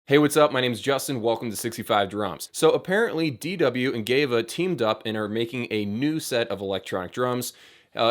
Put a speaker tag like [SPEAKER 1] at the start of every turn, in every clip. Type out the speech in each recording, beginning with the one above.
[SPEAKER 1] Hey, what's up? My name's Justin. Welcome to 65 Drums. So apparently DW and Gewa teamed up and are making a new set of electronic drums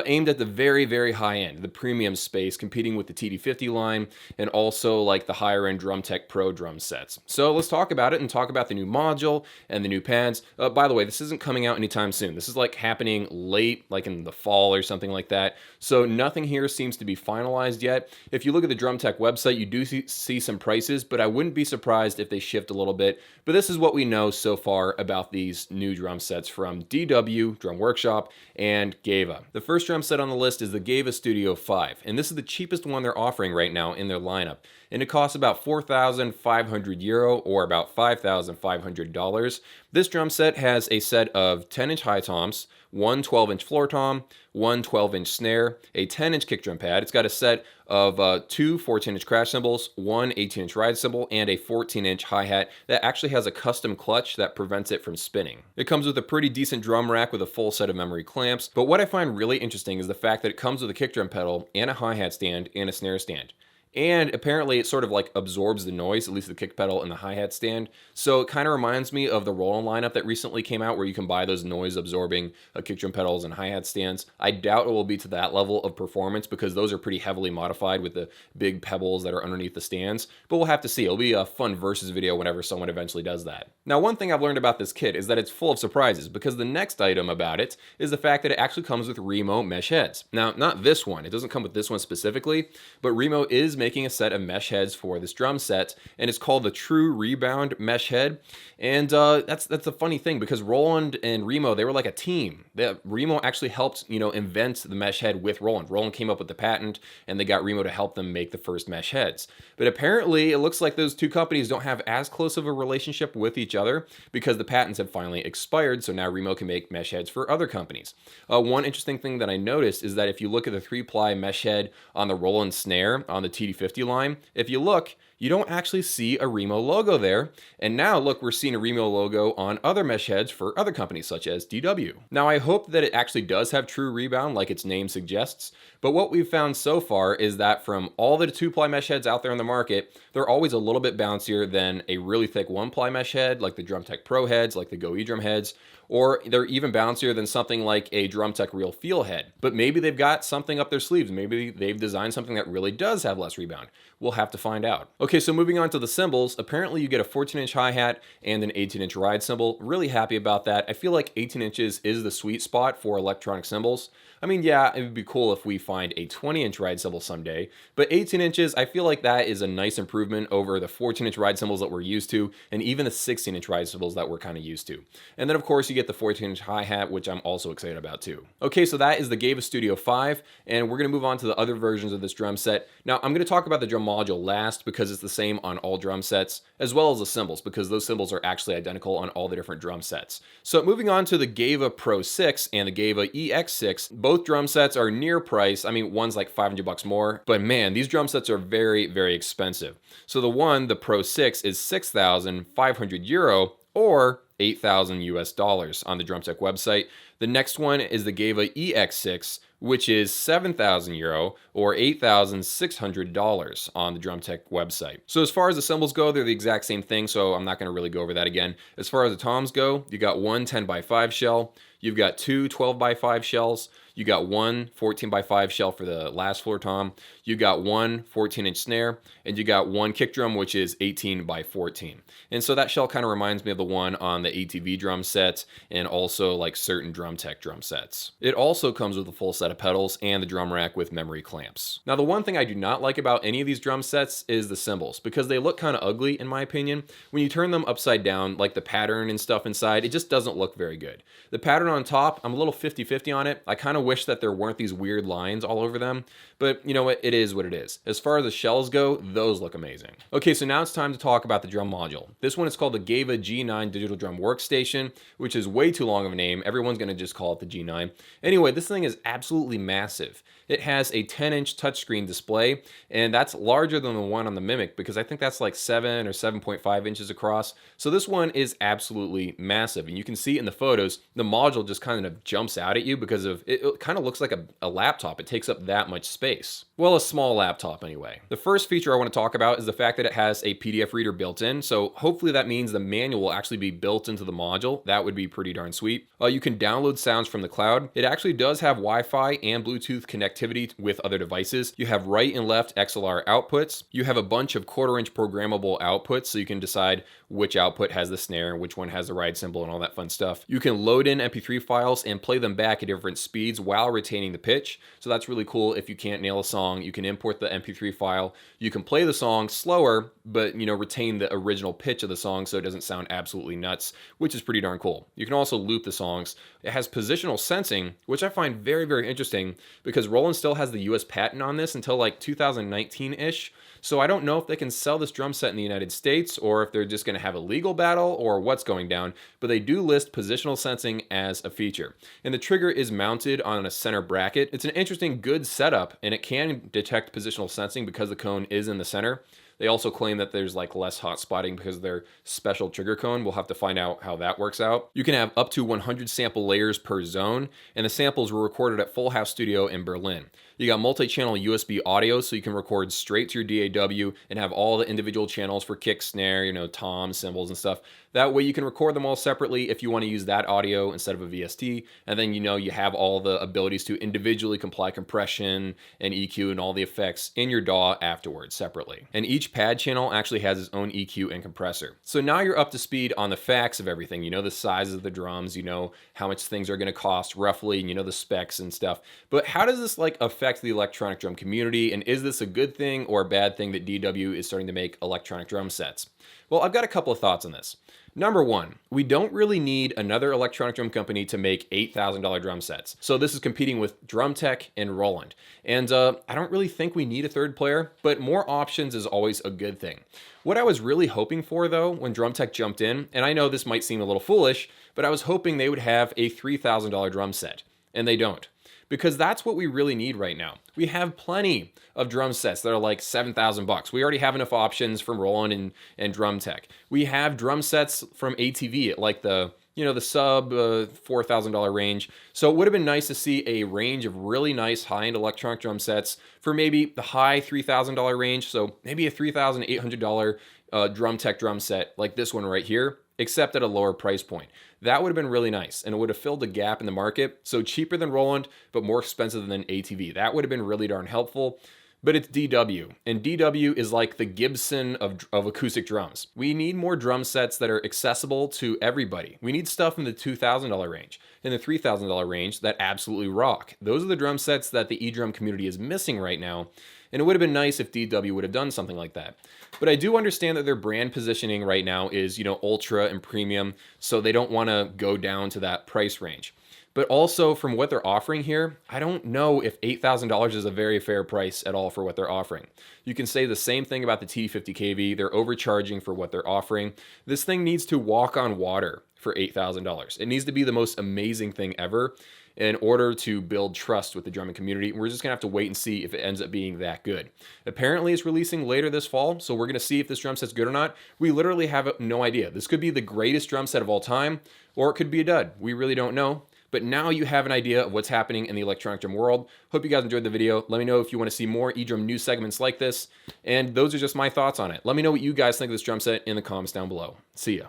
[SPEAKER 1] aimed at the very, very high end, the premium space, competing with the TD50 line and also like the higher end DrumTech Pro drum sets. So let's talk about it and talk about the new module and the new pads. By the way, this isn't coming out anytime soon. This is like happening late, like in the fall or something like that. So nothing here seems to be finalized yet. If you look at the DrumTech website, you do see some prices, but I wouldn't be surprised if they shift a little bit. But this is what we know so far about these new drum sets from DW, Drum Workshop, and Gewa. The first drum set on the list is the Gewa Studio 5, and this is the cheapest one they're offering right now in their lineup. And it costs about €4,500 or about $5,500. This drum set has a set of 10-inch high toms, one 12-inch floor tom, one 12-inch snare, a 10-inch kick drum pad. It's got a set of two 14-inch crash cymbals, one 18-inch ride cymbal, and a 14-inch hi-hat that actually has a custom clutch that prevents it from spinning. It comes with a pretty decent drum rack with a full set of memory clamps, but what I find really interesting is the fact that it comes with a kick drum pedal and a hi-hat stand and a snare stand. And apparently it sort of like absorbs the noise, at least the kick pedal and the hi-hat stand. So it kind of reminds me of the Roland lineup that recently came out where you can buy those noise absorbing kick drum pedals and hi-hat stands. I doubt it will be to that level of performance because those are pretty heavily modified with the big pebbles that are underneath the stands. But we'll have to see. It'll be a fun versus video whenever someone eventually does that. Now, one thing I've learned about this kit is that it's full of surprises because the next item about it is the fact that it actually comes with Remo mesh heads. Now, not this one. It doesn't come with this one specifically, but Remo is making a set of mesh heads for this drum set, and it's called the True Rebound Mesh Head. And that's a funny thing because Roland and Remo, they were like a team. Remo actually helped, invent the mesh head with Roland. Roland came up with the patent, and they got Remo to help them make the first mesh heads. But apparently, it looks like those two companies don't have as close of a relationship with each other because the patents have finally expired, so now Remo can make mesh heads for other companies. One interesting thing that I noticed is that if you look at the 3-ply mesh head on the Roland snare on the TD50 line, if you look, you don't actually see a Remo logo there. And now look, we're seeing a Remo logo on other mesh heads for other companies such as DW. Now I hope that it actually does have true rebound like its name suggests, but what we've found so far is that from all the 2-ply mesh heads out there in the market, they're always a little bit bouncier than a really thick 1-ply mesh head like the DrumTech Pro heads, like the Go Edrum heads, or they're even bouncier than something like a DrumTech Real Feel head. But maybe they've got something up their sleeves. Maybe they've designed something that really does have less rebound. We'll have to find out. Okay, so moving on to the cymbals, apparently you get a 14-inch hi-hat and an 18-inch ride cymbal. Really happy about that. I feel like 18 inches is the sweet spot for electronic cymbals. I mean, yeah, it would be cool if we find a 20-inch ride cymbal someday, but 18 inches, I feel like that is a nice improvement over the 14-inch ride cymbals that we're used to, and even the 16-inch ride cymbals that we're kind of used to. And then, of course, you get the 14-inch hi-hat, which I'm also excited about too. Okay, so that is the Gewa Studio 5, and we're going to move on to the other versions of this drum set. Now, I'm going to talk about the drum module last because it's the same on all drum sets, as well as the cymbals, because those cymbals are actually identical on all the different drum sets. So moving on to the Gewa Pro 6 and the Gewa EX6, both drum sets are near price. I mean, one's like $500 more, but man, these drum sets are very, very expensive. So the Pro 6 is €6,500 or $8,000 on the DrumTech website. The next one is the Gewa EX6, which is €7,000 or $8,600 on the DrumTech website. So as far as the cymbals go, they're the exact same thing, so I'm not going to really go over that again. As far as the toms go, you got one 10x5 shell, you've got two 12x5 shells, you got one 14x5 shell for the last floor tom, you got one 14-inch snare, and you got one kick drum, which is 18x14. And so that shell kind of reminds me of the one on the ATV drum set and also like certain DrumTech drum sets. It also comes with a full set of pedals and the drum rack with memory clamps. Now, the one thing I do not like about any of these drum sets is the cymbals because they look kind of ugly in my opinion. When you turn them upside down, like the pattern and stuff inside, it just doesn't look very good. The pattern on top, I'm a little 50-50 on it. I kind of wish that there weren't these weird lines all over them, but you know what? It is what it is. As far as the shells go, those look amazing. Okay, so now it's time to talk about the drum module. This one is called the Gewa G9 Digital Drum Workstation, which is way too long of a name. Everyone's going to just call it the G9. Anyway, this thing is absolutely massive. It has a 10-inch touchscreen display, and that's larger than the one on the Mimic because I think that's like 7 or 7.5 inches across. So this one is absolutely massive, and you can see in the photos, the module just kind of jumps out at you because of it kind of looks like a laptop. It takes up that much space. Well, a small laptop anyway. The first feature I want to talk about is the fact that it has a PDF reader built in, so hopefully that means the manual will actually be built into the module. That would be pretty darn sweet. You can download sounds from the cloud. It actually does have Wi-Fi and Bluetooth connectivity with other devices. You have right and left XLR outputs. You have a bunch of 1/4-inch programmable outputs, so you can decide which output has the snare and which one has the ride cymbal and all that fun stuff. You can load in MP3 files and play them back at different speeds while retaining the pitch, so that's really cool. If you can't nail a song, you can import the MP3 file. You can play the song slower, but retain the original pitch of the song so it doesn't sound absolutely nuts, which is pretty darn cool. You can also loop the songs. It has positional sensing, which I find very, very interesting because Roland still has the US patent on this until like 2019-ish. So I don't know if they can sell this drum set in the United States or if they're just going to have a legal battle or what's going down, but they do list positional sensing as a feature. And the trigger is mounted on a center bracket. It's an interesting, good setup, and it can detect positional sensing because the cone is in the center. They also claim that there's like less hot spotting because of their special trigger cone. We'll have to find out how that works out. You can have up to 100 sample layers per zone, and the samples were recorded at Full House Studio in Berlin. You got multi-channel USB audio, so you can record straight to your DAW and have all the individual channels for kick, snare, toms, cymbals, and stuff. That way you can record them all separately if you want to use that audio instead of a VST. And then you have all the abilities to individually apply compression and EQ and all the effects in your DAW afterwards separately. And each pad channel actually has its own EQ and compressor. So now you're up to speed on the facts of everything. You know the size of the drums, you know how much things are going to cost roughly, and you know the specs and stuff. But how does this affect the electronic drum community? And is this a good thing or a bad thing that DW is starting to make electronic drum sets? Well, I've got a couple of thoughts on this. Number one, we don't really need another electronic drum company to make $8,000 drum sets. So this is competing with DrumTech and Roland. And I don't really think we need a third player, but more options is always a good thing. What I was really hoping for though, when DrumTech jumped in, and I know this might seem a little foolish, but I was hoping they would have a $3,000 drum set, and they don't. Because that's what we really need right now. We have plenty of drum sets that are like $7,000. We already have enough options from Roland and DrumTech. We have drum sets from ATV at like the sub $4,000 range. So it would have been nice to see a range of really nice high-end electronic drum sets for maybe the high $3,000 range. So maybe a $3,800 DrumTech drum set like this one right here, except at a lower price point. That would have been really nice, and it would have filled a gap in the market. So cheaper than Roland, but more expensive than ATV. That would have been really darn helpful. But it's DW, and DW is like the Gibson of acoustic drums. We need more drum sets that are accessible to everybody. We need stuff in the $2,000 range, in the $3,000 range that absolutely rock. Those are the drum sets that the eDrum community is missing right now, and it would have been nice if DW would have done something like that. But I do understand that their brand positioning right now is, ultra and premium, so they don't want to go down to that price range. But also from what they're offering here, I don't know if $8,000 is a very fair price at all for what they're offering. You can say the same thing about the TD50KV. They're overcharging for what they're offering. This thing needs to walk on water for $8,000. It needs to be the most amazing thing ever in order to build trust with the drumming community. We're just gonna have to wait and see if it ends up being that good. Apparently it's releasing later this fall, so we're gonna see if this drum set's good or not. We literally have no idea. This could be the greatest drum set of all time, or it could be a dud. We really don't know. But now you have an idea of what's happening in the electronic drum world. Hope you guys enjoyed the video. Let me know if you want to see more eDrum news segments like this. And those are just my thoughts on it. Let me know what you guys think of this drum set in the comments down below. See ya.